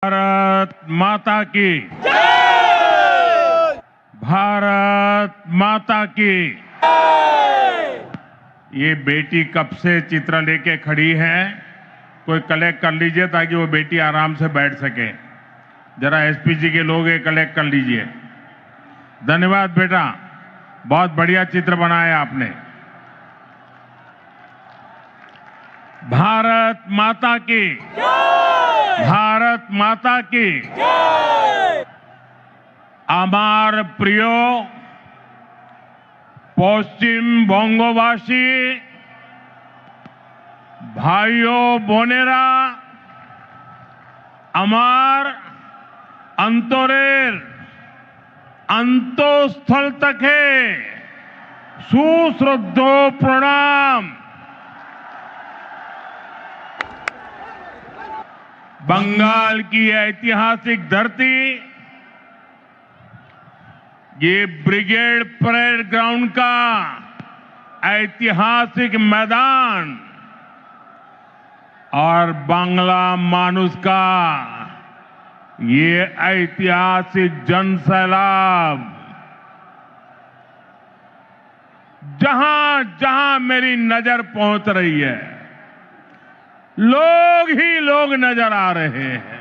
भारत माता की जय। भारत माता की जय। ये बेटी कब से चित्र लेके खड़ी है, कोई कलेक्ट कर लीजिए ताकि वो बेटी आराम से बैठ सके। जरा एसपी जी के लोग ये कलेक्ट कर लीजिए। धन्यवाद बेटा, बहुत बढ़िया चित्र बनाया आपने। भारत माता की जय। भारत माता की जय। আমার প্রিয় পশ্চিম বঙ্গবাসী ভাইও বোনেরা, আমার অন্তরের অন্তঃস্থল থেকে সুশ্রদ্ধ প্রণাম। बंगाल की ऐतिहासिक धरती, ये ब्रिगेड परेड ग्राउंड का ऐतिहासिक मैदान और बांग्ला मानुष का ये ऐतिहासिक जनसैलाब, जहां जहां मेरी नजर पहुंच रही है लोग ही लोग नजर आ रहे हैं।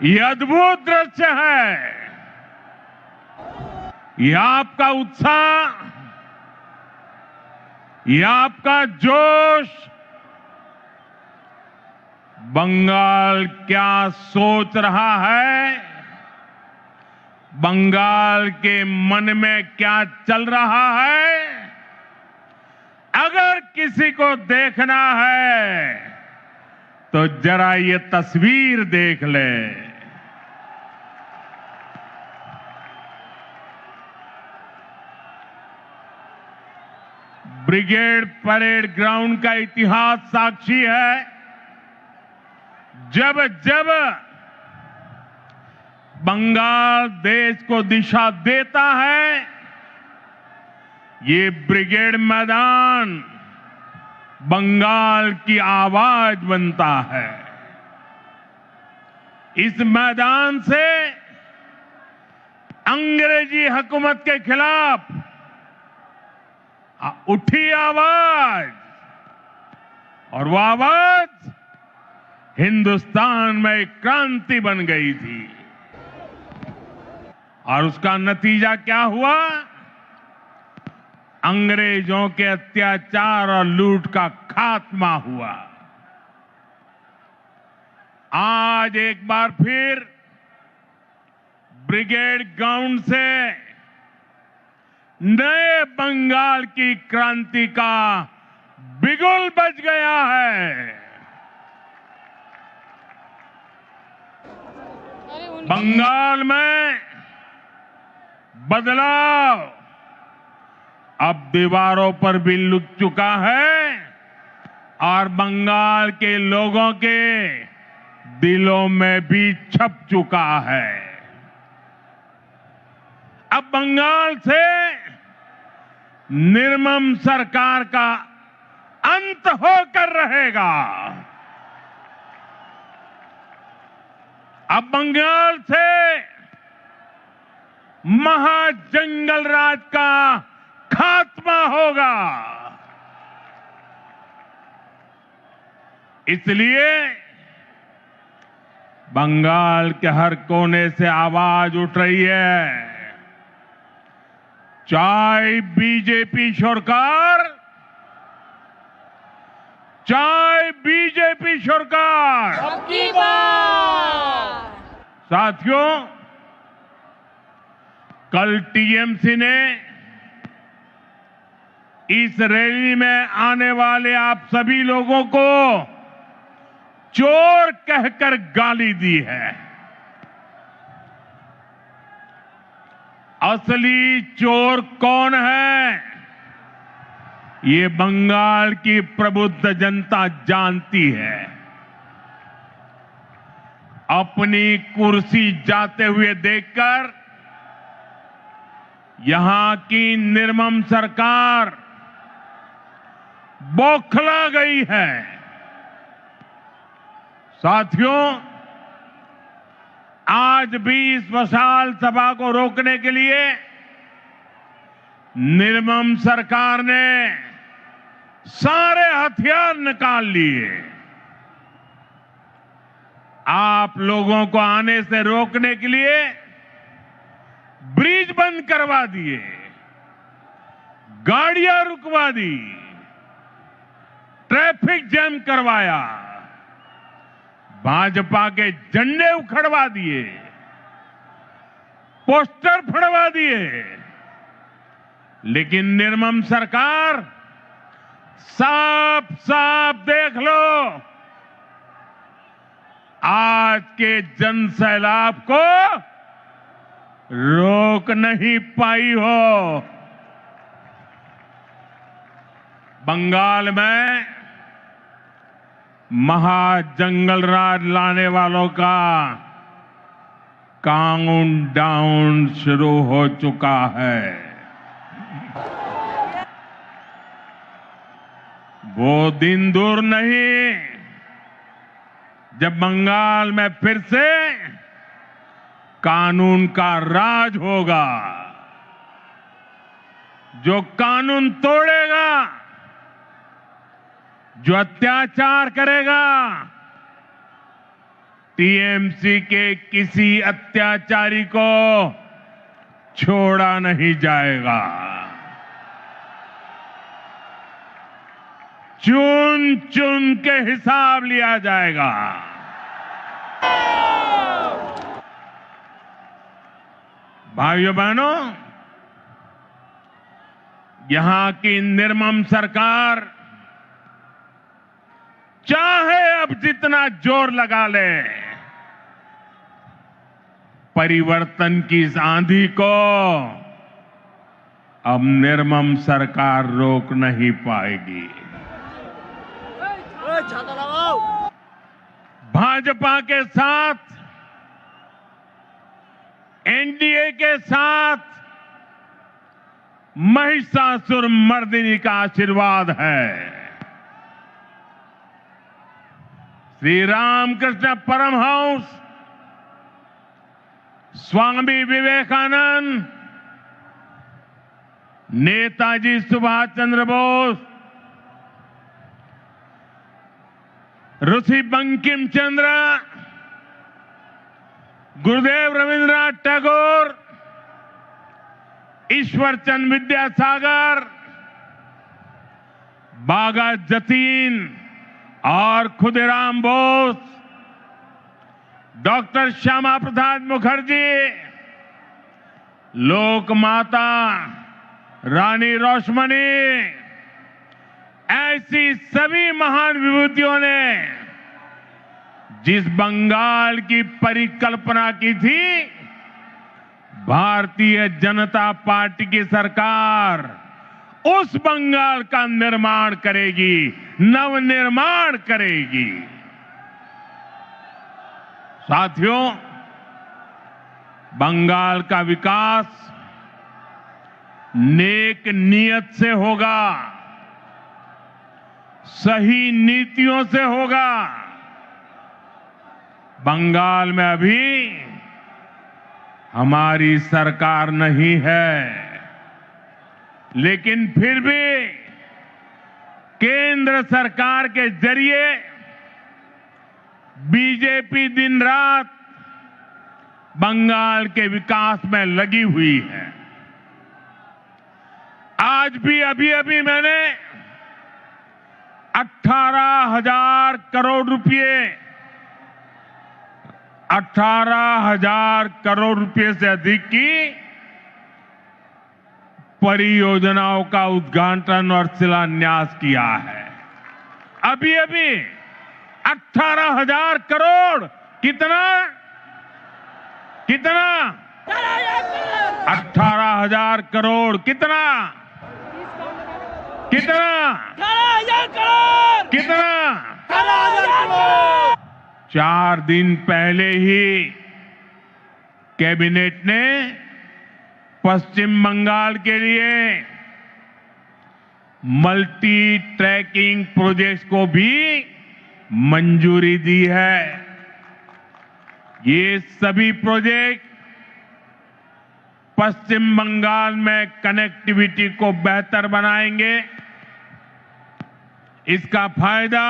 ये अद्भुत दृश्य है। ये आपका उत्साह, ये आपका जोश, बंगाल क्या सोच रहा है, बंगाल के मन में क्या चल रहा है, अगर किसी को देखना है तो जरा ये तस्वीर देख ले। ब्रिगेड परेड ग्राउंड का इतिहास साक्षी है, जब जब बंगाल देश को दिशा देता है, ये ब्रिगेड मैदान बंगाल की आवाज बनता है। इस मैदान से अंग्रेजी हुकूमत के खिलाफ उठी आवाज, और वो आवाज हिंदुस्तान में एक क्रांति बन गई थी। और उसका नतीजा क्या हुआ? अंग्रेजों के अत्याचार और लूट का खात्मा हुआ। आज एक बार फिर ब्रिगेड ग्राउंड से नए बंगाल की क्रांति का बिगुल बज गया है। बंगाल में बदलाव अब दीवारों पर भी लुक चुका है और बंगाल के लोगों के दिलों में भी छप चुका है। अब बंगाल से निर्मम सरकार का अंत होकर रहेगा। अब बंगाल से महाजंगल राज का खात्मा होगा। इसलिए बंगाल के हर कोने से आवाज उठ रही है, चाहे बीजेपी सरकार, चाहे बीजेपी सरकार। सबकी बात। साथियों, कल टीएमसी ने इस रैली में आने वाले आप सभी लोगों को चोर कहकर गाली दी है। असली चोर कौन है, ये बंगाल की प्रबुद्ध जनता जानती है। अपनी कुर्सी जाते हुए देखकर यहां की निर्मम सरकार बौखला गई है। साथियों, आज भी इस विशाल सभा को रोकने के लिए निर्मम सरकार ने सारे हथियार निकाल लिए। आप लोगों को आने से रोकने के लिए ब्रिज बंद करवा दिए, गाड़ियां रुकवा दी, ट्रैफिक जैम करवाया, भाजपा के झंडे उखड़वा दिए, पोस्टर फड़वा दिए। लेकिन निर्मम सरकार, साफ साफ देख लो, आज के जन सैलाब को रोक नहीं पाई हो। बंगाल में महाजंगल राज लाने वालों का काउंटडाउन शुरू हो चुका है। वो दिन दूर नहीं जब बंगाल में फिर से कानून का राज होगा। जो कानून तोड़ेगा, जो अत्याचार करेगा, टीएमसी के किसी अत्याचारी को छोड़ा नहीं जाएगा। चुन चुन के हिसाब लिया जाएगा। भाइयों बहनों, यहां की निर्मम सरकार चाहे अब जितना जोर लगा ले, परिवर्तन की इस आंधी को अब निर्मम सरकार रोक नहीं पाएगी। भाजपा के साथ, एनडीए के साथ महिषासुर मर्दिनी का आशीर्वाद है। श्री रामकृष्ण परमहंस, स्वामी विवेकानंद, नेताजी सुभाष चंद्र बोस, ऋषि बंकिम चंद्र, गुरुदेव रविंद्रनाथ टैगोर, ईश्वर चंद विद्यासागर, बागा जतीन और खुदीराम बोस, डॉक्टर श्यामा प्रसाद मुखर्जी, लोक माता रानी रोशमनी, ऐसी सभी महान विभूतियों ने जिस बंगाल की परिकल्पना की थी, भारतीय जनता पार्टी की सरकार उस बंगाल का निर्माण करेगी, नवनिर्माण करेगी। साथियों, बंगाल का विकास नेक नियत से होगा, सही नीतियों से होगा। बंगाल में अभी हमारी सरकार नहीं है, लेकिन फिर भी केंद्र सरकार के जरिए बीजेपी दिन रात बंगाल के विकास में लगी हुई है। आज भी अभी मैंने 18,000 करोड़ रुपए 18,000 करोड़ रुपए से अधिक की परियोजनाओं का उद्घाटन और शिलान्यास किया है। अभी 18,000 करोड़ कितना 18,000 करोड़ कितना 4 दिन पहले ही कैबिनेट ने पश्चिम बंगाल के लिए मल्टी ट्रैकिंग प्रोजेक्ट्स को भी मंजूरी दी है। ये सभी प्रोजेक्ट पश्चिम बंगाल में कनेक्टिविटी को बेहतर बनाएंगे। इसका फायदा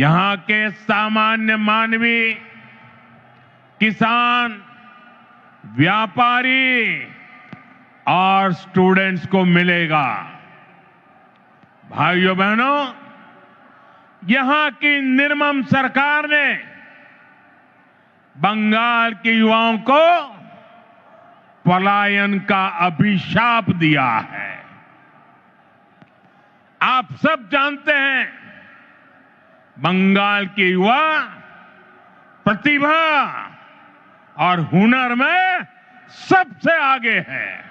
यहां के सामान्य मानवी, किसान, व्यापारी और स्टूडेंट्स को मिलेगा। भाइयों बहनों, यहां की निर्मम सरकार ने बंगाल के युवाओं को पलायन का अभिशाप दिया है। आप सब जानते हैं, बंगाल के युवा प्रतिभा और हुनर में सबसे आगे है।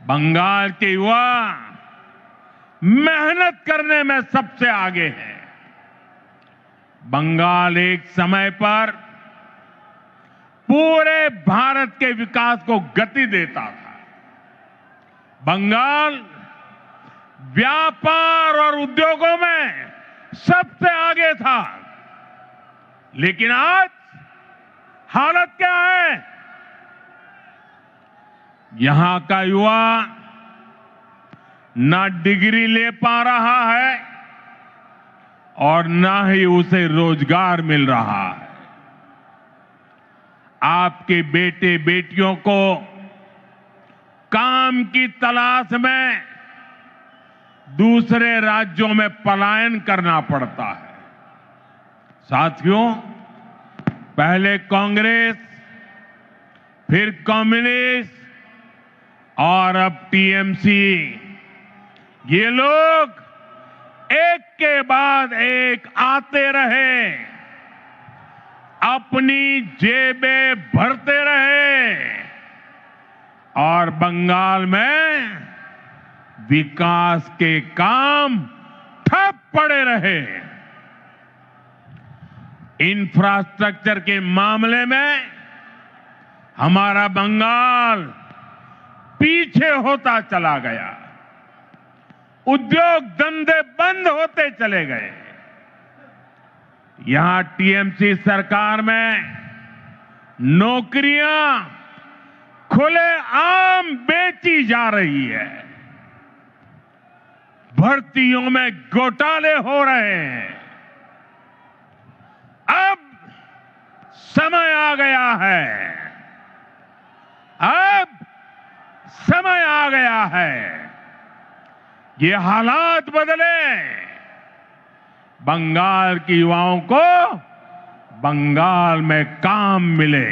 बंगाल के युवा मेहनत करने में सबसे आगे है। बंगाल एक समय पर पूरे भारत के विकास को गति देता था। बंगाल व्यापार और उद्योगों में सबसे आगे था। लेकिन आज हालत क्या है? यहां का युवा ना डिग्री ले पा रहा है और ना ही उसे रोजगार मिल रहा है। आपके बेटे बेटियों को काम की तलाश में दूसरे राज्यों में पलायन करना पड़ता है। साथियों, पहले कांग्रेस, फिर कम्युनिस्ट और अब टीएमसी, ये लोग एक के बाद एक आते रहे, अपनी जेबें भरते रहे और बंगाल में विकास के काम ठप पड़े रहे। इंफ्रास्ट्रक्चर के मामले में हमारा बंगाल पीछे होता चला गया। उद्योग धंधे बंद होते चले गए। यहां टीएमसी सरकार में नौकरियां खुलेआम बेची जा रही है। भर्तियों में घोटाले हो रहे हैं। अब समय आ गया है। अब समय आ गया है। ये हालात बदले। बंगाल के युवाओं को बंगाल में काम मिले।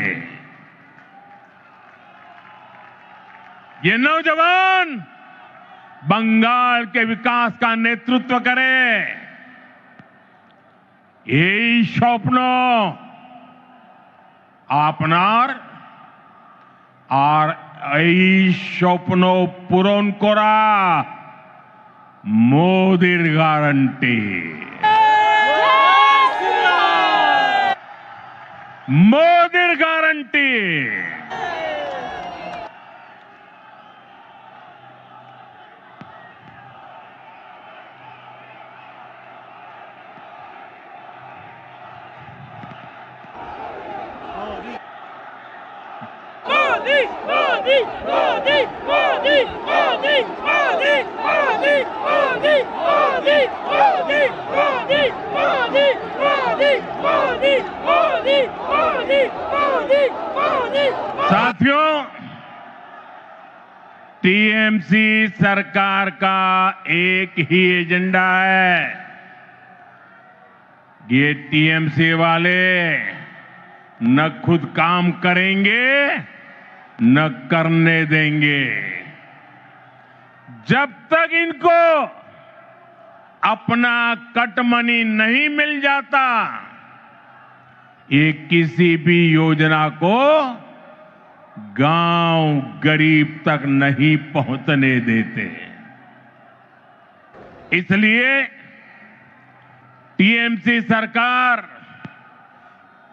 ये नौजवान बंगाल के विकास का नेतृत्व करें। এই স্বপ্ন আপনার আর এই স্বপ্ন পূরণ করা মোদির গ্যারান্টি। मोदी गारंटी। साथियों, टीएमसी सरकार का एक ही एजेंडा है। ये टीएमसी वाले न खुद काम करेंगे न करने देंगे। जब तक इनको अपना कट मनी नहीं मिल जाता, ये किसी भी योजना को गांव गरीब तक नहीं पहुंचने देते। इसलिए टीएमसी सरकार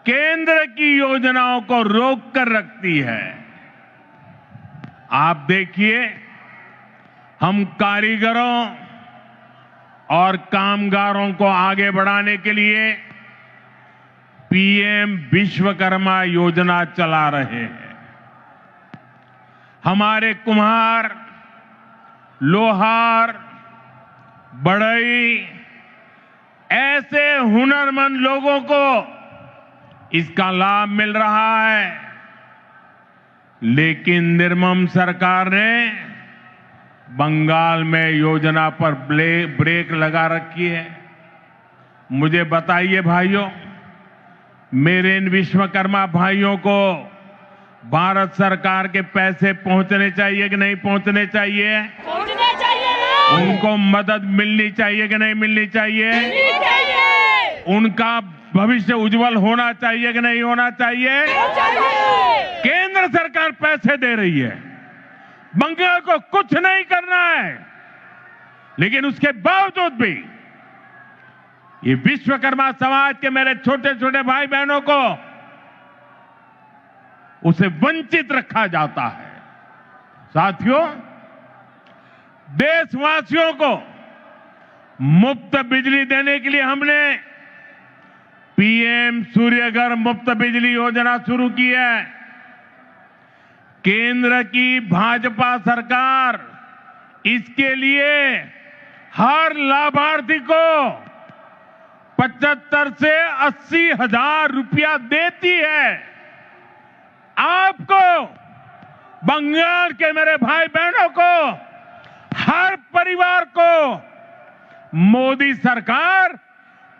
केंद्र की योजनाओं को रोक कर रखती है। आप देखिए, हम कारीगरों और कामगारों को आगे बढ़ाने के लिए पीएम विश्वकर्मा योजना चला रहे हैं। हमारे कुम्हार, लोहार, बढ़ई ऐसे हुनरमंद लोगों को इसका लाभ मिल रहा है, लेकिन निर्मम सरकार ने बंगाल में योजना पर ब्रेक लगा रखी है। मुझे बताइए भाइयों, मेरे इन विश्वकर्मा भाइयों को भारत सरकार के पैसे पहुंचने चाहिए कि नहीं पहुंचने चाहिए? पहुंचने चाहिए। उनको मदद मिलनी चाहिए कि नहीं मिलनी चाहिए? मिलनी चाहिए। उनका भविष्य उज्जवल होना चाहिए कि नहीं होना चाहिए? चाहिए। केंद्र सरकार पैसे दे रही है, बंगाल को कुछ नहीं करना है, लेकिन उसके बावजूद भी ये विश्वकर्मा समाज के मेरे छोटे छोटे भाई बहनों को उसे वंचित रखा जाता है। साथियों, देशवासियों को मुफ्त बिजली देने के लिए हमने पीएम सूर्यघर मुफ्त बिजली योजना शुरू की है। केंद्र की भाजपा सरकार इसके लिए हर लाभार्थी को 75 से 80 हजार रुपया देती है। आपको, बंगाल के मेरे भाई बहनों को, हर परिवार को मोदी सरकार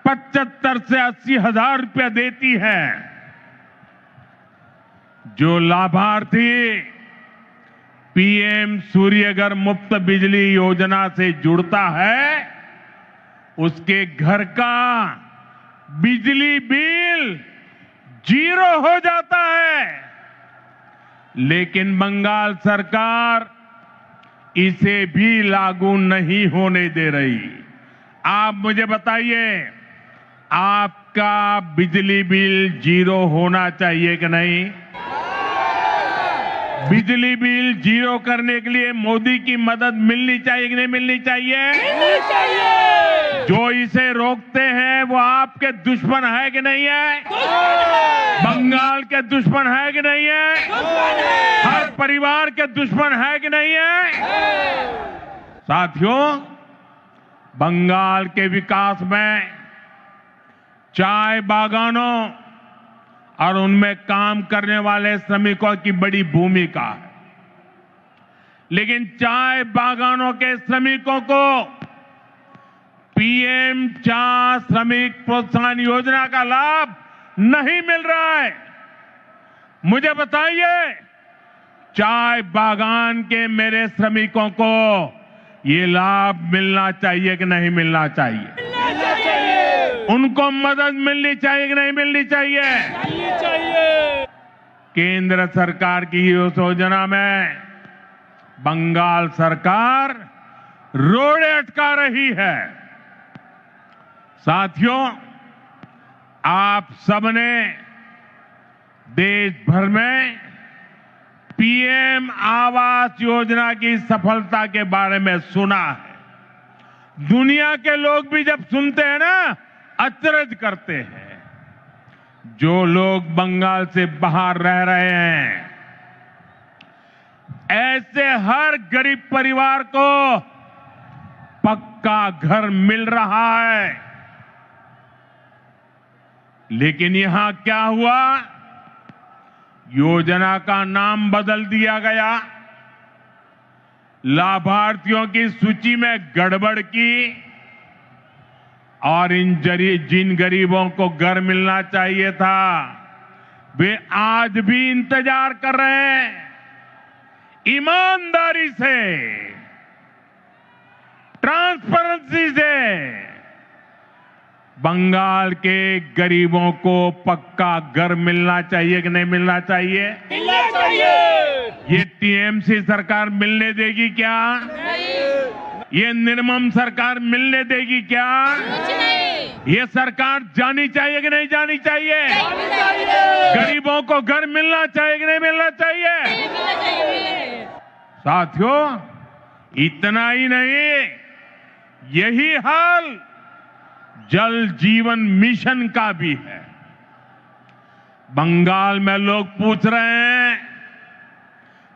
75 से 80 हजार रुपया देती है। जो लाभार्थी पीएम सूर्यघर मुफ्त बिजली योजना से जुड़ता है, उसके घर का बिजली बिल 0 हो जाता है। लेकिन बंगाल सरकार इसे भी लागू नहीं होने दे रही। आप मुझे बताइए, आपका बिजली बिल 0 होना चाहिए कि नहीं? बिजली बिल 0 करने के लिए मोदी की मदद मिलनी चाहिए कि नहीं मिलनी चाहिए? मिलनी चाहिए। जो इसे रोकते हैं वो आपके दुश्मन है कि नहीं है? बंगाल के दुश्मन है कि नहीं है? हर परिवार के दुश्मन है कि नहीं है? साथियों, बंगाल के विकास में चाय बागानों और उनमें काम करने वाले श्रमिकों की बड़ी भूमिका है, लेकिन चाय बागानों के श्रमिकों को पीएम चाय श्रमिक प्रोत्साहन योजना का लाभ नहीं मिल रहा है। मुझे बताइए, चाय बागान के मेरे श्रमिकों को ये लाभ मिलना चाहिए कि नहीं मिलना चाहिए? मिलना चाहिए। उनको मदद मिलनी चाहिए कि नहीं मिलनी चाहिए? मिलनी चाहिए। केंद्र सरकार की इस योजना में बंगाल सरकार रोड़े अटका रही है। साथियों, आप सबने देश भर में पीएम आवास योजना की सफलता के बारे में सुना है। दुनिया के लोग भी जब सुनते हैं ना, अचरज करते हैं। जो लोग बंगाल से बाहर रह रहे हैं, ऐसे हर गरीब परिवार को पक्का घर मिल रहा है। लेकिन यहां क्या हुआ? योजना का नाम बदल दिया गया, लाभार्थियों की सूची में गड़बड़ की और जिन गरीबों को घर मिलना चाहिए था, वे आज भी इंतजार कर रहे हैं। ईमानदारी से, ट्रांसपेरेंसी से बंगाल के गरीबों को पक्का घर मिलना चाहिए कि नहीं मिलना चाहिए? मिलना चाहिए। ये टीएमसी सरकार मिलने देगी क्या? नहीं। ये निर्मम सरकार मिलने देगी क्या? कुछ नहीं। ये सरकार जानी चाहिए कि नहीं जानी चाहिए? मिलना चाहिए। गरीबों को घर मिलना चाहिए कि नहीं मिलना चाहिए? मिलना चाहिए। साथियों, इतना ही नहीं, यही हाल जल जीवन मिशन का भी है। बंगाल में लोग पूछ रहे हैं,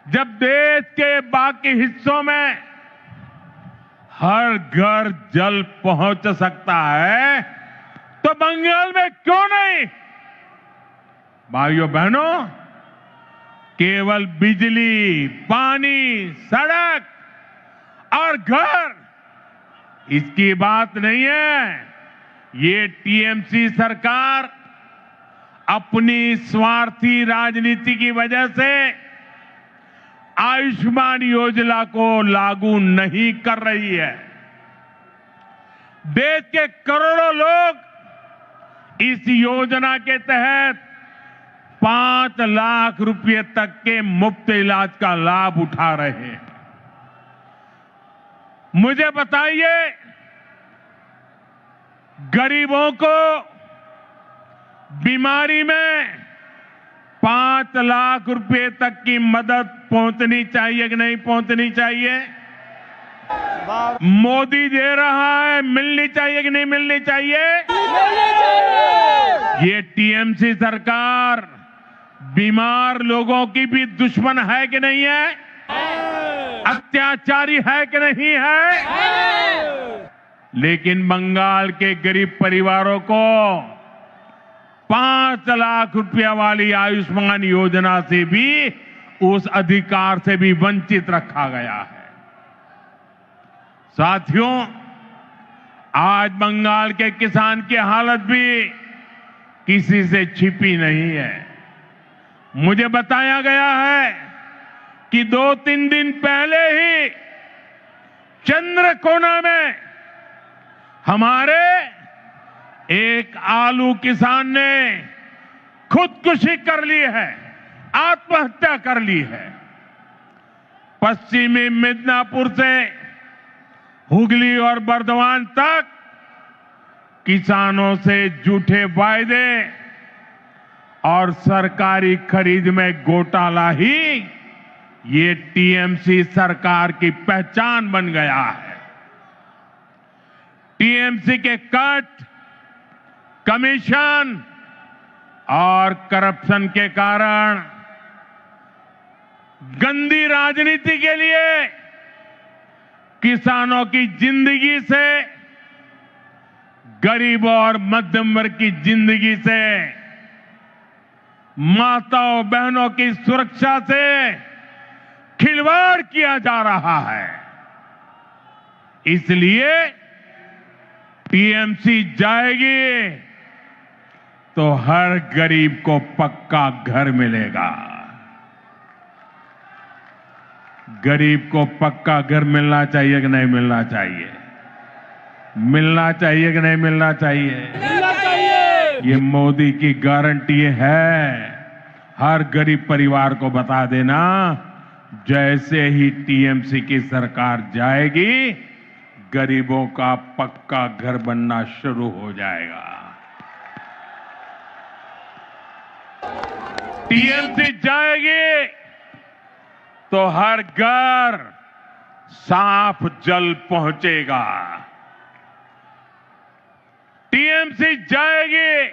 जब देश के बाकी हिस्सों में हर घर जल पहुंच सकता है तो बंगाल में क्यों नहीं? भाइयों बहनों, केवल बिजली, पानी, सड़क और घर इसकी बात नहीं है। ये टीएमसी सरकार अपनी स्वार्थी राजनीति की वजह से आयुष्मान योजना को लागू नहीं कर रही है। देश के करोड़ों लोग इस योजना के तहत 5 लाख रुपए तक के मुफ्त इलाज का लाभ उठा रहे हैं। मुझे बताइए, गरीबों को बीमारी में 5 लाख रुपए तक की मदद पहुंचनी चाहिए कि नहीं पहुंचनी चाहिए? मोदी दे रहा है, मिलनी चाहिए कि नहीं मिलनी चाहिए? ये टीएमसी सरकार बीमार लोगों की भी दुश्मन है कि नहीं है? अत्याचारी है कि नहीं है? लेकिन बंगाल के गरीब परिवारों को 5 लाख रुपया वाली आयुष्मान योजना से भी, उस अधिकार से भी वंचित रखा गया है। साथियों, आज बंगाल के किसान की हालत भी किसी से छिपी नहीं है। मुझे बताया गया है कि 2-3 दिन पहले ही चंद्रकोना में हमारे एक आलू किसान ने खुदकुशी कर ली है, आत्महत्या कर ली है। पश्चिमी मिदनापुर से हुगली और बर्दवान तक किसानों से झूठे वायदे और सरकारी खरीद में घोटाला ही ये टीएमसी सरकार की पहचान बन गया है। टीएमसी के कट, कमीशन और करप्शन के कारण गंदी राजनीति के लिए किसानों की जिंदगी से, गरीबों और मध्यम वर्ग की जिंदगी से, माताओं बहनों की सुरक्षा से खिलवाड़ किया जा रहा है। इसलिए टीएमसी जाएगी तो हर गरीब को पक्का घर मिलेगा। गरीब को पक्का घर मिलना चाहिए कि नहीं मिलना चाहिए? मिलना चाहिए कि नहीं मिलना चाहिए? मिलना चाहिए। ये मोदी की गारंटी है। हर गरीब परिवार को बता देना, जैसे ही टीएमसी की सरकार जाएगी, गरीबों का पक्का घर बनना शुरू हो जाएगा। टीएमसी जाएगी तो हर घर साफ जल पहुंचेगा। टीएमसी जाएगी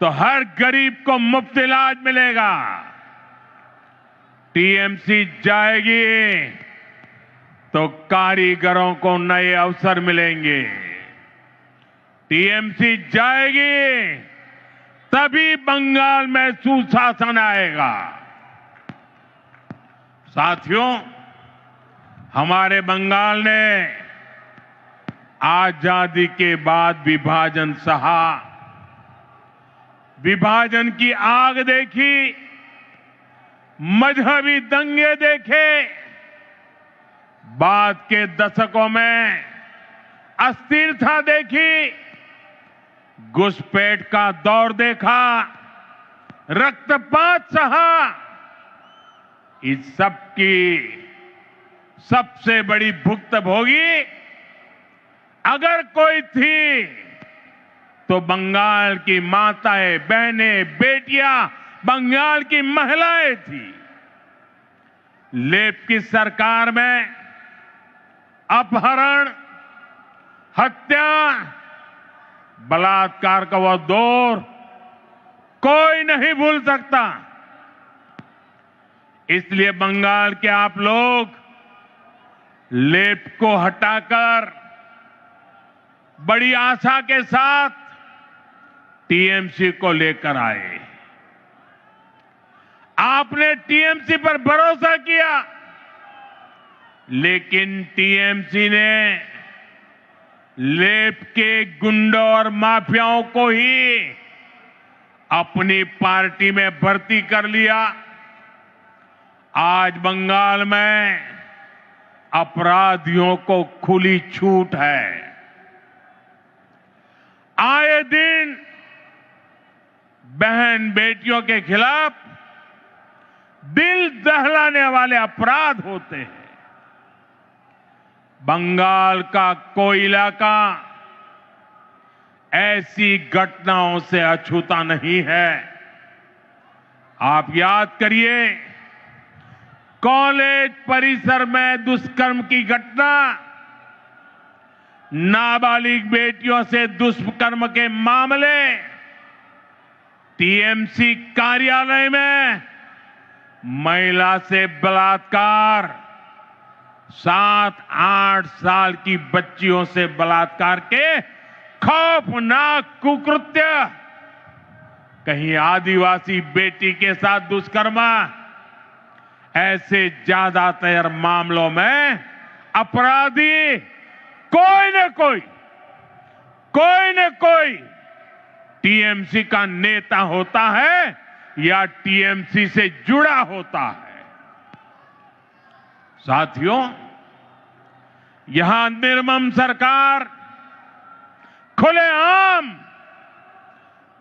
तो हर गरीब को मुफ्त इलाज मिलेगा। टीएमसी जाएगी तो कारीगरों को नए अवसर मिलेंगे। टीएमसी जाएगी तभी बंगाल में सुशासन आएगा। साथियों, हमारे बंगाल ने आजादी के बाद विभाजन सहा, विभाजन की आग देखी, मजहबी दंगे देखे, बाद के दशकों में अस्थिरता देखी, घुसपैठ का दौर देखा, रक्तपात सहा। इस सब की सबसे बड़ी भुक्तभोगी अगर कोई थी तो बंगाल की माताएं, बहनें, बेटियां, बंगाल की महिलाएं थी। लेफ्ट की सरकार में अपहरण, हत्या, बलात्कार का वो दौर कोई नहीं भूल सकता। इसलिए बंगाल के आप लोग लेप को हटाकर बड़ी आशा के साथ टीएमसी को लेकर आए। आपने टीएमसी पर भरोसा किया, लेकिन टीएमसी ने लेप के गुंडों और माफियाओं को ही अपनी पार्टी में भर्ती कर लिया। आज बंगाल में अपराधियों को खुली छूट है। आए दिन बहन बेटियों के खिलाफ दिल दहलाने वाले अपराध होते हैं। बंगाल का कोई इलाका ऐसी घटनाओं से अछूता नहीं है। आप याद करिए, कॉलेज परिसर में दुष्कर्म की घटना, नाबालिग बेटियों से दुष्कर्म के मामले, टीएमसी कार्यालय में महिला से बलात्कार, 7-8 साल की बच्चियों से बलात्कार के खौफनाक कुकृत्य, कहीं आदिवासी बेटी के साथ दुष्कर्म, ऐसे ज्यादातर मामलों में अपराधी कोई न कोई टीएमसी का नेता होता है या टीएमसी से जुड़ा होता है। साथियों, यहां निर्मम सरकार खुलेआम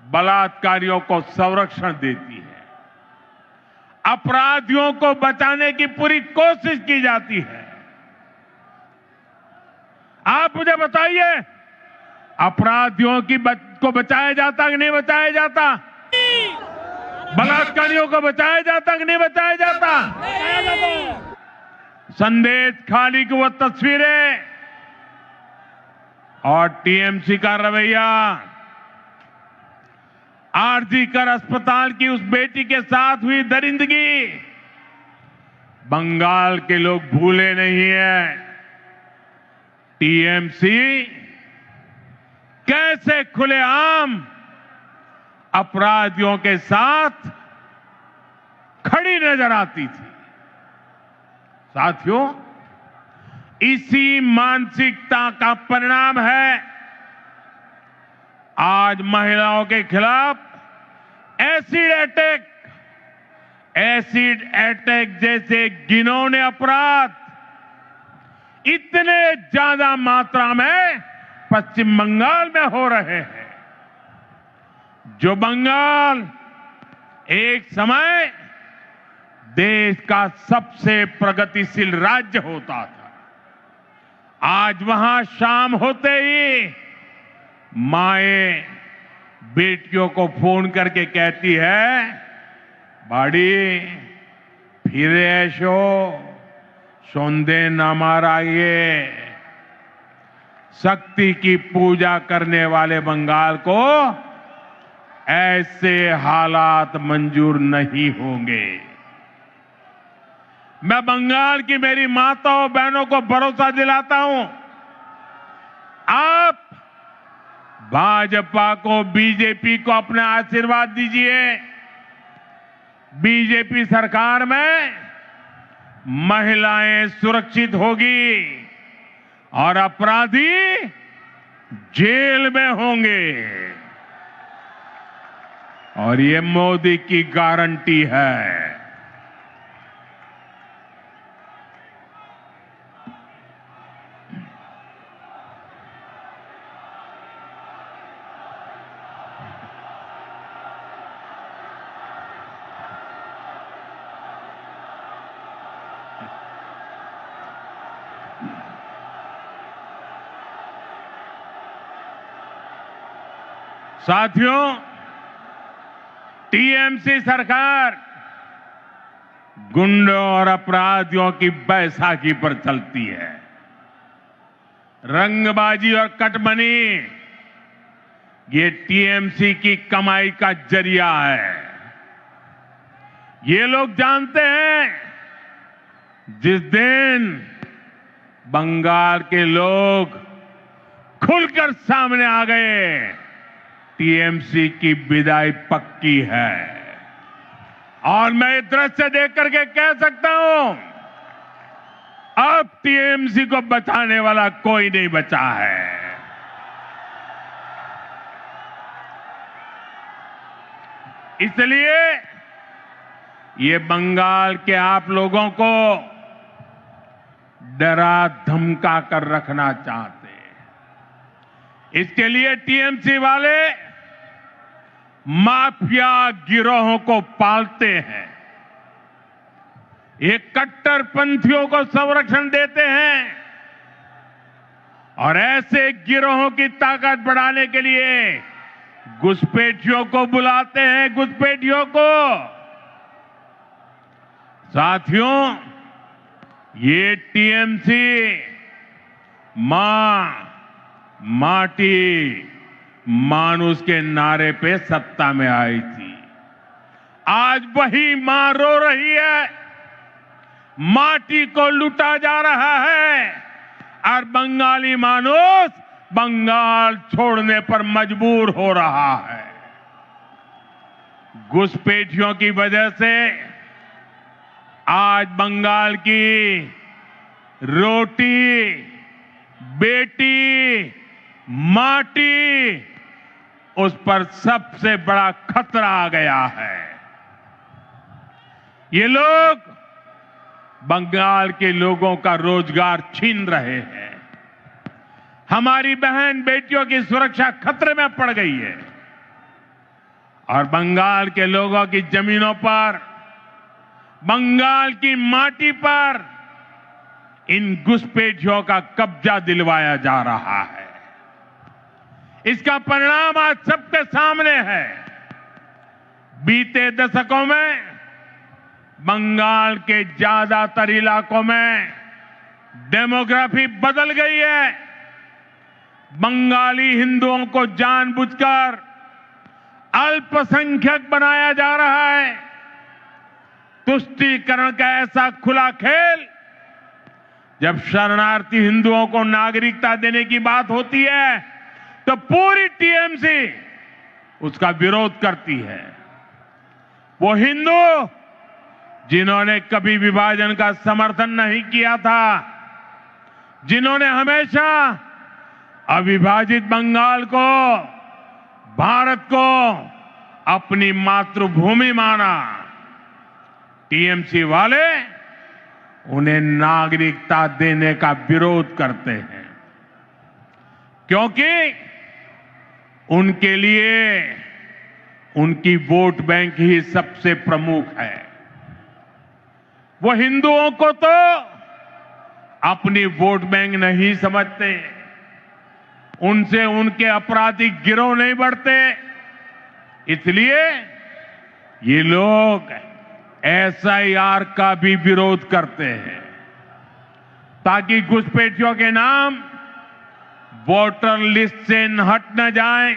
बलात्कारियों को संरक्षण देती है। अपराधियों को बचाने की पूरी कोशिश की जाती है। आप मुझे बताइए, अपराधियों को बचाया जाता कि नहीं बचाया जाता? बलात्कारियों को बचाया जाता कि नहीं बचाया जाता? संदेश खाली की वो तस्वीरें और टीएमसी का रवैया, आरजीकर अस्पताल की उस बेटी के साथ हुई दरिंदगी, बंगाल के लोग भूले नहीं हैं। टीएमसी कैसे खुलेआम अपराधियों के साथ खड़ी नजर आती थी। साथियों, इसी मानसिकता का परिणाम है आज महिलाओं के खिलाफ एसिड अटैक जैसे घिनौने अपराध इतने ज्यादा मात्रा में पश्चिम बंगाल में हो रहे हैं। जो बंगाल एक समय देश का सबसे प्रगतिशील राज्य होता था, आज वहां शाम होते ही माएं बेटियों को फोन करके कहती है, बाड़ी फिरे ऐशो सौंदे न माराइए। शक्ति की पूजा करने वाले बंगाल को ऐसे हालात मंजूर नहीं होंगे। मैं बंगाल की मेरी माताओं बहनों को भरोसा दिलाता हूं, आप भाजपा को, बीजेपी को अपना आशीर्वाद दीजिए। बीजेपी सरकार में महिलाएं सुरक्षित होगी और अपराधी जेल में होंगे, और ये मोदी की गारंटी है। साथियों, टीएमसी सरकार गुंडों और अपराधियों की बैसाखी पर चलती है। रंगबाजी और कटमनी ये टीएमसी की कमाई का जरिया है। ये लोग जानते हैं जिस दिन बंगाल के लोग खुलकर सामने आ गए, टीएमसी की विदाई पक्की है। और मैं ये दृश्य देख करके कह सकता हूं, अब टीएमसी को बचाने वाला कोई नहीं बचा है। इसलिए ये बंगाल के आप लोगों को डरा धमका कर रखना चाहते हैं। इसके लिए टीएमसी वाले माफिया गिरोहों को पालते हैं, ये कट्टरपंथियों को संरक्षण देते हैं और ऐसे गिरोहों की ताकत बढ़ाने के लिए घुसपैठियों को बुलाते हैं, घुसपैठियों को। साथियों, ये टीएमसी मां माटी मानुष के नारे पे सत्ता में आई थी। आज वही मां रो रही है, माटी को लूटा जा रहा है और बंगाली मानुष बंगाल छोड़ने पर मजबूर हो रहा है। घुसपैठियों की वजह से आज बंगाल की रोटी, बेटी, माटी, उस पर सबसे बड़ा खतरा आ गया है। ये लोग बंगाल के लोगों का रोजगार छीन रहे हैं, हमारी बहन बेटियों की सुरक्षा खतरे में पड़ गई है और बंगाल के लोगों की जमीनों पर, बंगाल की माटी पर इन घुसपैठियों का कब्जा दिलवाया जा रहा है। इसका परिणाम आज सबके सामने है। बीते दशकों में बंगाल के ज्यादातर इलाकों में डेमोग्राफी बदल गई है। बंगाली हिंदुओं को जानबूझकर अल्पसंख्यक बनाया जा रहा है। तुष्टीकरण का ऐसा खुला खेल, जब शरणार्थी हिंदुओं को नागरिकता देने की बात होती है तो पूरी टीएमसी उसका विरोध करती है। वो हिंदू जिन्होंने कभी विभाजन का समर्थन नहीं किया था, जिन्होंने हमेशा अविभाजित बंगाल को, भारत को अपनी मातृभूमि माना, टीएमसी वाले उन्हें नागरिकता देने का विरोध करते हैं, क्योंकि उनके लिए उनकी वोट बैंक ही सबसे प्रमुख है। वो हिंदुओं को तो अपनी वोट बैंक नहीं समझते, उनसे उनके आपराधिक गिरोह नहीं बढ़ते। इसलिए ये लोग एसआईआर का भी विरोध करते हैं, ताकि घुसपैठियों के नाम वोटर लिस्ट से हट न जाए,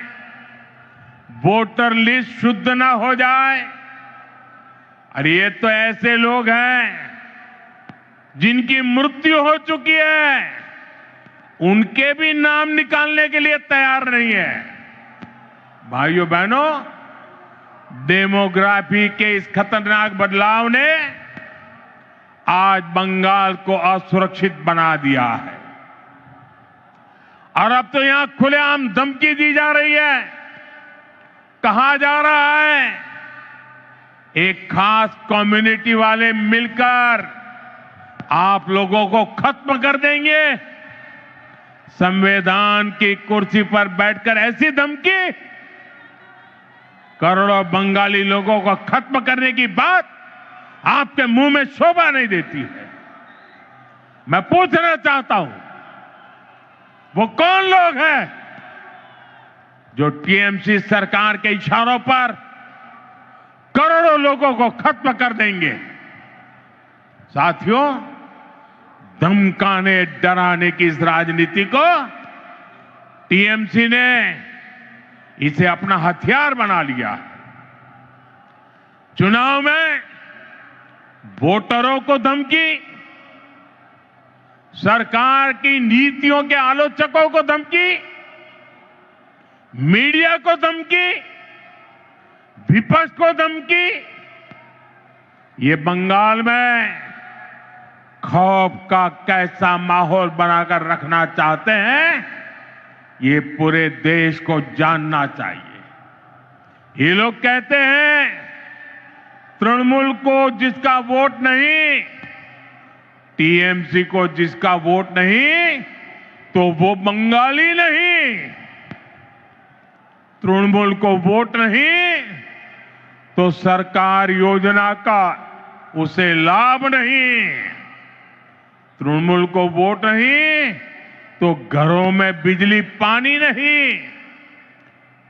वोटर लिस्ट शुद्ध न हो जाए। और ये तो ऐसे लोग हैं जिनकी मृत्यु हो चुकी है, उनके भी नाम निकालने के लिए तैयार नहीं है। भाइयों बहनों, डेमोग्राफी के इस खतरनाक बदलाव ने आज बंगाल को असुरक्षित बना दिया है और अब तो यहां खुलेआम धमकी दी जा रही है। कहा जा रहा है एक खास कम्युनिटी वाले मिलकर आप लोगों को खत्म कर देंगे। संविधान की कुर्सी पर बैठकर ऐसी धमकी, करोड़ों बंगाली लोगों को खत्म करने की बात आपके मुंह में शोभा नहीं देती है। मैं पूछना चाहता हूं, वो कौन लोग हैं जो टीएमसी सरकार के इशारों पर करोड़ों लोगों को खत्म कर देंगे? साथियों, धमकाने डराने की इस राजनीति को टीएमसी ने इसे अपना हथियार बना लिया। चुनाव में वोटरों को धमकी, सरकार की नीतियों के आलोचकों को धमकी, मीडिया को धमकी, विपक्ष को धमकी। ये बंगाल में खौफ का कैसा माहौल बनाकर रखना चाहते हैं, ये पूरे देश को जानना चाहिए। ये लोग कहते हैं तृणमूल को जिसका वोट नहीं, टीएमसी को जिसका वोट नहीं, तो वो बंगाली नहीं। तृणमूल को वोट नहीं तो सरकार योजना का उसे लाभ नहीं। तृणमूल को वोट नहीं तो घरों में बिजली पानी नहीं।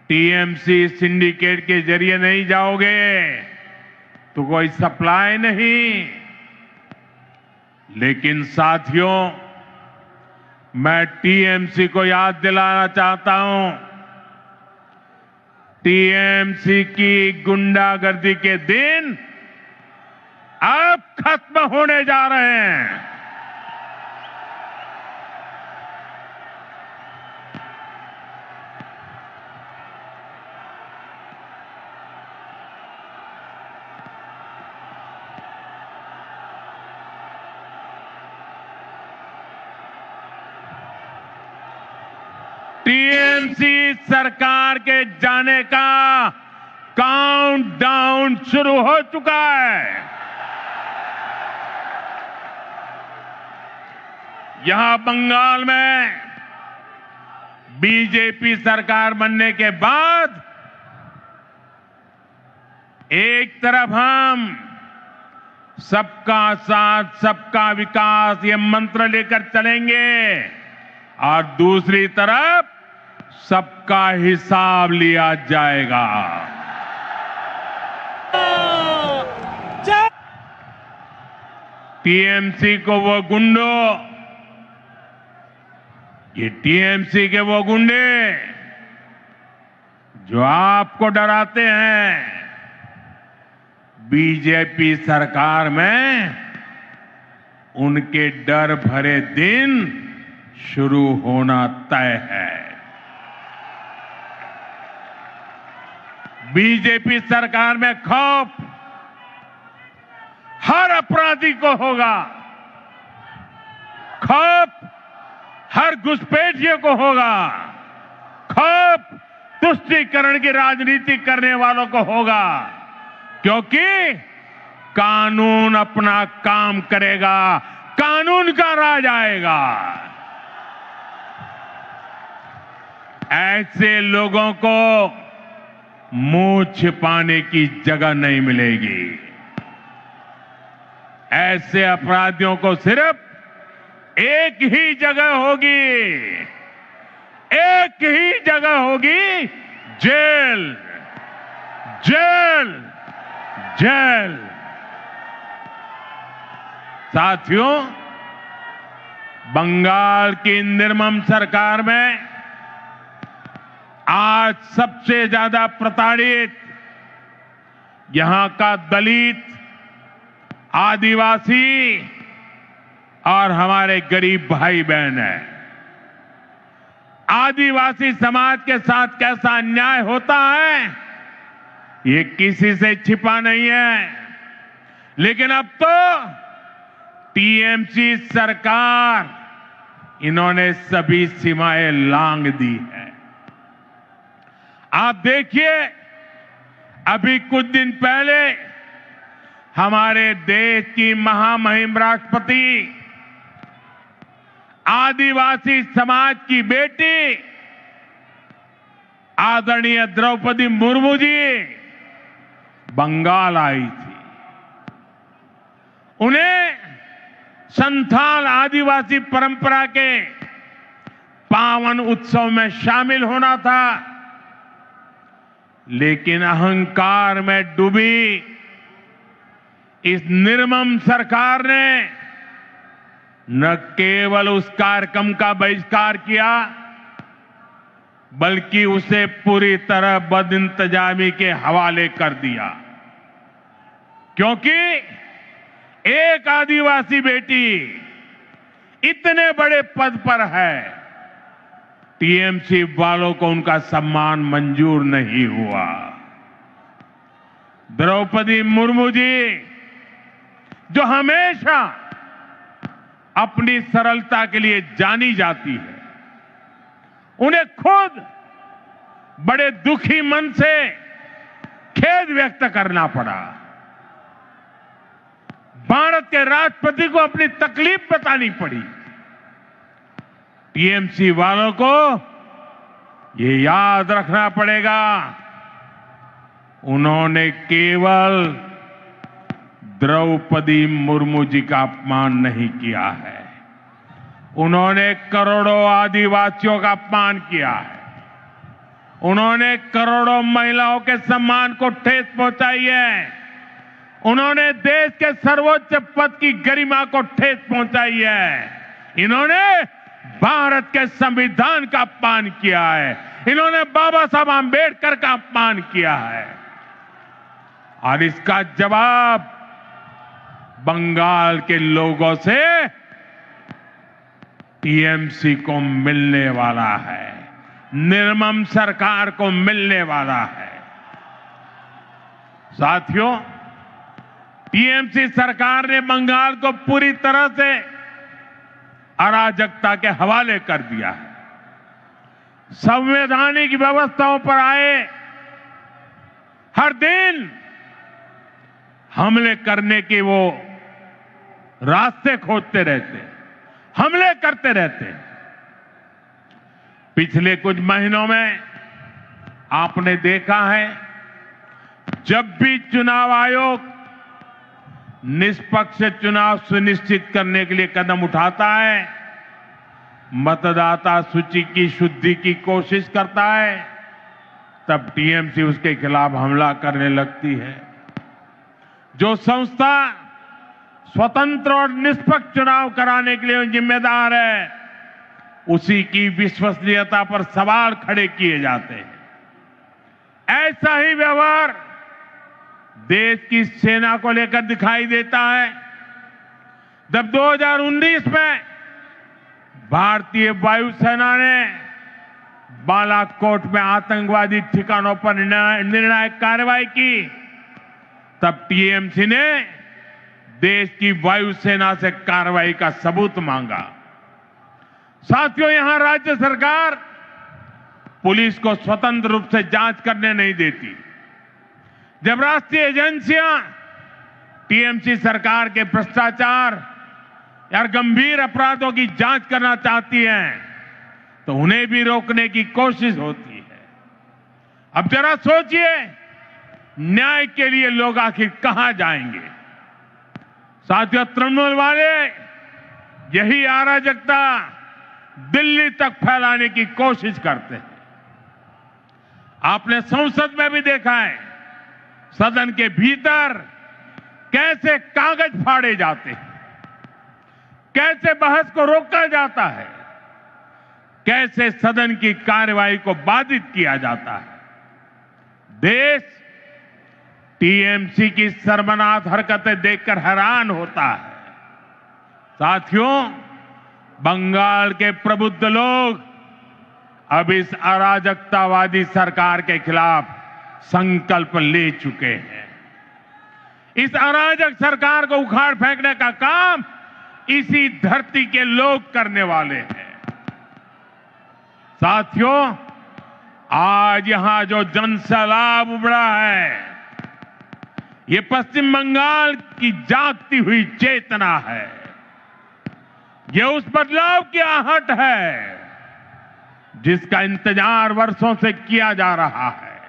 टीएमसी सिंडिकेट के जरिए नहीं जाओगे तो कोई सप्लाई नहीं। लेकिन साथियों, मैं टीएमसी को याद दिलाना चाहता हूं, टीएमसी की गुंडागर्दी के दिन अब खत्म होने जा रहे हैं। टीएमसी सरकार के जाने का काउंटडाउन शुरू हो चुका है। यहां बंगाल में बीजेपी सरकार बनने के बाद एक तरफ हम सबका साथ सबका विकास ये मंत्र लेकर चलेंगे और दूसरी तरफ सबका हिसाब लिया जाएगा। टीएमसी को वो गुंडों, ये टीएमसी के वो गुंडे जो आपको डराते हैं, बीजेपी सरकार में उनके डर भरे दिन शुरू होना तय है। बीजेपी सरकार में खौफ हर अपराधी को होगा, खौफ हर घुसपैठियों को होगा, खौफ तुष्टीकरण की राजनीति करने वालों को होगा, क्योंकि कानून अपना काम करेगा, कानून का राज आएगा। ऐसे लोगों को मुंह छिपाने की जगह नहीं मिलेगी। ऐसे अपराधियों को सिर्फ एक ही जगह होगी, एक ही जगह होगी, जेल, जेल, जेल। साथियों, बंगाल की निर्मम सरकार में आज सबसे ज्यादा प्रताड़ित यहां का दलित, आदिवासी और हमारे गरीब भाई बहन है। आदिवासी समाज के साथ कैसा अन्याय होता है ये किसी से छिपा नहीं है, लेकिन अब तो टीएमसी सरकार इन्होंने सभी सीमाएं लांघ दी है। आप देखिए, अभी कुछ दिन पहले हमारे देश की महामहिम राष्ट्रपति, आदिवासी समाज की बेटी आदरणीय द्रौपदी मुर्मू जी बंगाल आई थी। उन्हें संथाल आदिवासी परंपरा के पावन उत्सव में शामिल होना था, लेकिन अहंकार में डूबी इस निर्मम सरकार ने न केवल उस कार्यक्रम का बहिष्कार किया, बल्कि उसे पूरी तरह बदइंतजामी के हवाले कर दिया। क्योंकि एक आदिवासी बेटी इतने बड़े पद पर है, टीएमसी वालों को उनका सम्मान मंजूर नहीं हुआ। द्रौपदी मुर्मू जी, जो हमेशा अपनी सरलता के लिए जानी जाती है, उन्हें खुद बड़े दुखी मन से खेद व्यक्त करना पड़ा। भारत के राष्ट्रपति को अपनी तकलीफ बतानी पड़ी। टीएमसी वालों को ये याद रखना पड़ेगा, उन्होंने केवल द्रौपदी मुर्मू जी का अपमान नहीं किया है, उन्होंने करोड़ों आदिवासियों का अपमान किया है। उन्होंने करोड़ों महिलाओं के सम्मान को ठेस पहुंचाई है। उन्होंने देश के सर्वोच्च पद की गरिमा को ठेस पहुंचाई है। इन्होंने भारत के संविधान का अपमान किया है। इन्होंने बाबा साहब आंबेडकर का अपमान किया है। और इसका जवाब बंगाल के लोगों से टीएमसी को मिलने वाला है, निर्मम सरकार को मिलने वाला है। साथियों, टीएमसी सरकार ने बंगाल को पूरी तरह से अराजकता के हवाले कर दिया है। संवैधानिक व्यवस्थाओं पर आए हर दिन हमले करने के वो रास्ते खोजते रहते, हमले करते रहते। पिछले कुछ महीनों में आपने देखा है, जब भी चुनाव आयोग निष्पक्ष चुनाव सुनिश्चित करने के लिए कदम उठाता है, मतदाता सूची की शुद्धि की कोशिश करता है, तब टीएमसी उसके खिलाफ हमला करने लगती है। जो संस्था स्वतंत्र और निष्पक्ष चुनाव कराने के लिए जिम्मेदार है, उसी की विश्वसनीयता पर सवाल खड़े किए जाते हैं। ऐसा ही व्यवहार देश की सेना को लेकर दिखाई देता है। जब 2019 में भारतीय वायुसेना ने बालाकोट में आतंकवादी ठिकानों पर निर्णायक कार्रवाई की, तब टीएमसी ने देश की वायुसेना से कार्रवाई का सबूत मांगा। साथियों, यहां राज्य सरकार पुलिस को स्वतंत्र रूप से जांच करने नहीं देती। जब राष्ट्रीय एजेंसियां टीएमसी सरकार के भ्रष्टाचार या गंभीर अपराधों की जांच करना चाहती हैं, तो उन्हें भी रोकने की कोशिश होती है। अब जरा सोचिए, न्याय के लिए लोग आखिर कहां जाएंगे? साथियों, तृणमूल वाले यही अराजकता दिल्ली तक फैलाने की कोशिश करते हैं। आपने संसद में भी देखा है, सदन के भीतर कैसे कागज फाड़े जाते हैं, कैसे बहस को रोका जाता है, कैसे सदन की कार्यवाही को बाधित किया जाता है। देश टीएमसी की शर्मनाक हरकतें देखकर हैरान होता है। साथियों, बंगाल के प्रबुद्ध लोग अब इस अराजकतावादी सरकार के खिलाफ संकल्प ले चुके हैं। इस अराजक सरकार को उखाड़ फेंकने का काम इसी धरती के लोग करने वाले हैं। साथियों, आज यहां जो जनसैलाब उमड़ा है, ये पश्चिम बंगाल की जागती हुई चेतना है। ये उस बदलाव की आहट है जिसका इंतजार वर्षों से किया जा रहा है।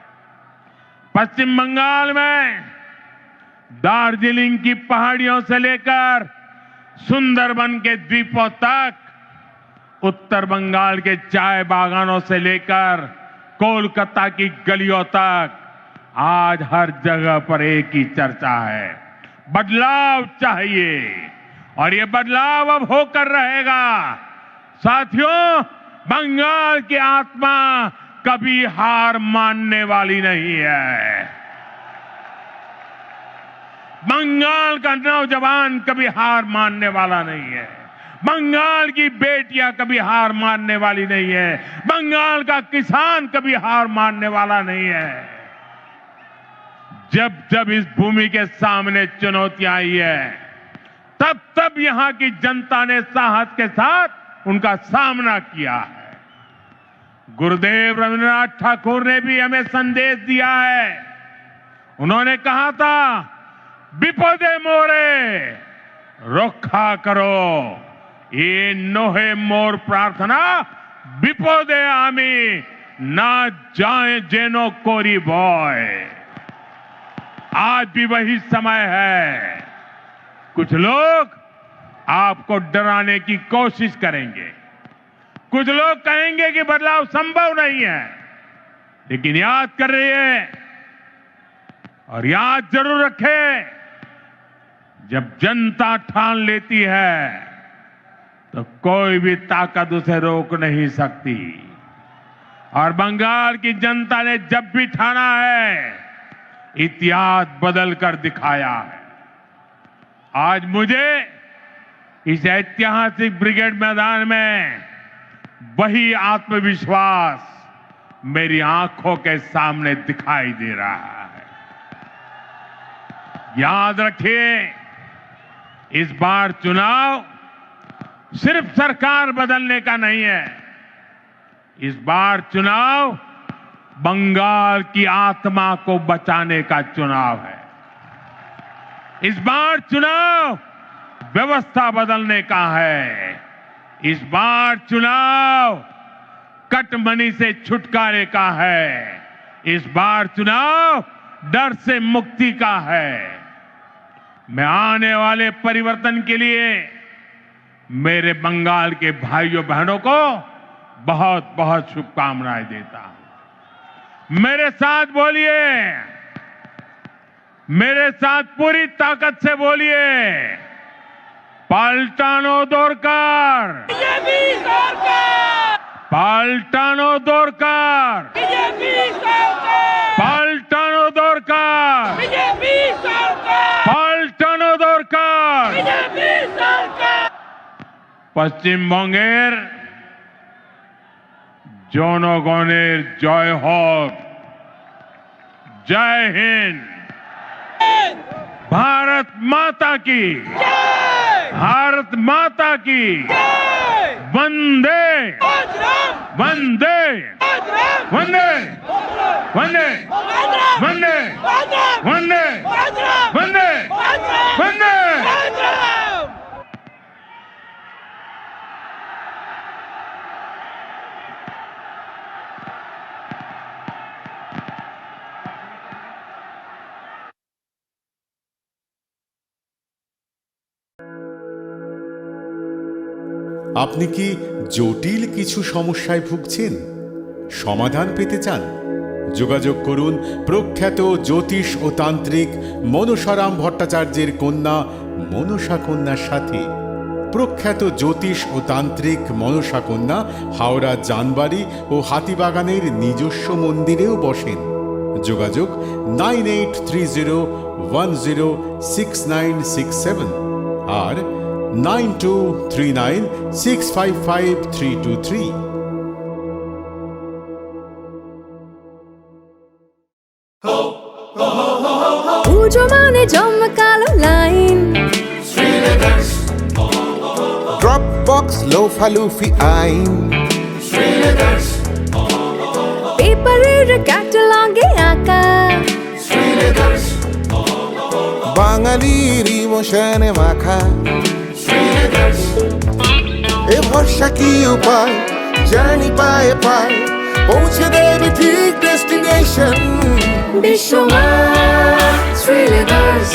पश्चिम बंगाल में दार्जिलिंग की पहाड़ियों से लेकर सुंदरबन के द्वीपों तक, उत्तर बंगाल के चाय बागानों से लेकर कोलकाता की गलियों तक, आज हर जगह पर एक ही चर्चा है, बदलाव चाहिए। और ये बदलाव अब होकर रहेगा। साथियों, बंगाल की आत्मा कभी हार मानने वाली नहीं है। बंगाल का नौजवान कभी हार मानने वाला नहीं है। बंगाल की बेटियां कभी हार मानने वाली नहीं है। बंगाल का किसान कभी हार मानने वाला नहीं है। जब जब इस भूमि के सामने चुनौतियां आई है, तब तब यहां की जनता ने साहस के साथ उनका सामना किया है। गुरुदेव रविन्द्रनाथ ठाकुर ने भी हमें संदेश दिया है। उन्होंने कहा था, विपदे मोरे रक्षा करो, ये नोहे मोर प्रार्थना विपदे आमी ना जाए जेनो कोरी बॉय। आज भी वही समय है। कुछ लोग आपको डराने की कोशिश करेंगे, कुछ लोग कहेंगे कि बदलाव संभव नहीं है, लेकिन याद कर रहिए और याद जरूर रखें, जब जनता ठान लेती है तो कोई भी ताकत उसे रोक नहीं सकती। और बंगाल की जनता ने जब भी ठाना है, इतिहास बदल कर दिखाया है। आज मुझे इस ऐतिहासिक ब्रिगेड मैदान में वही आत्मविश्वास मेरी आंखों के सामने दिखाई दे रहा है। याद रखिए, इस बार चुनाव सिर्फ सरकार बदलने का नहीं है। इस बार चुनाव बंगाल की आत्मा को बचाने का चुनाव है। इस बार चुनाव व्यवस्था बदलने का है। इस बार चुनाव कटमनी से छुटकारे का है। इस बार चुनाव डर से मुक्ति का है। मैं आने वाले परिवर्तन के लिए मेरे बंगाल के भाइयों बहनों को बहुत बहुत शुभकामनाएं देता हूं। मेरे साथ बोलिए, मेरे साथ पूरी ताकत से बोलिए, पाल्टानो दोरकार, बीजेपी सरकार, पाल्टानो दोरकार, बीजेपी सरकार, पाल्टानो दोरकार, बीजेपी सरकार, पाल्टानो दोरकार। बीजेपी सरकार। पश्चिम बंगेर জনগণের জয় হোক। जय हिंद। भारत माता की, भारत माता की। वंदे वंदे वंदे वंदे वंदे वंदे वंदे वंदे। আপনি কি জটিল কিছু সমস্যায় ভুগছেন? সমাধান পেতে চান? যোগাযোগ করুন প্রখ্যাত জ্যোতিষ ও তান্ত্রিক মনসারাম ভট্টাচার্যের কন্যা মনসা কন্যার সাথে। প্রখ্যাত জ্যোতিষ ও তান্ত্রিক মনসা কন্যা হাওড়া জানবাড়ি ও হাতিবাগানের নিজস্ব মন্দিরেও বসেন। যোগাযোগ 9830106967 আর 9239655323। পুজো মানে জমকালো লাইন, ড্রপ বক্স লোফা লুফি আইন, পেপারের ক্যাটালগে আঁকা, বাঙালির ইমোশনে মাখা। এ ভরসা কি উপায়, জার্নি পায়ে পায় পৌঁছে দেবে ঠিক ডেস্টিনেশন। বিশ্বমান শ্রীলেদার্স,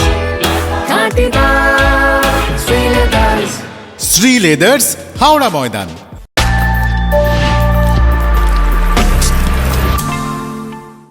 খাঁটি দাম শ্রীলেদার্স। শ্রী লেদার্স, হাওড়া ময়দান।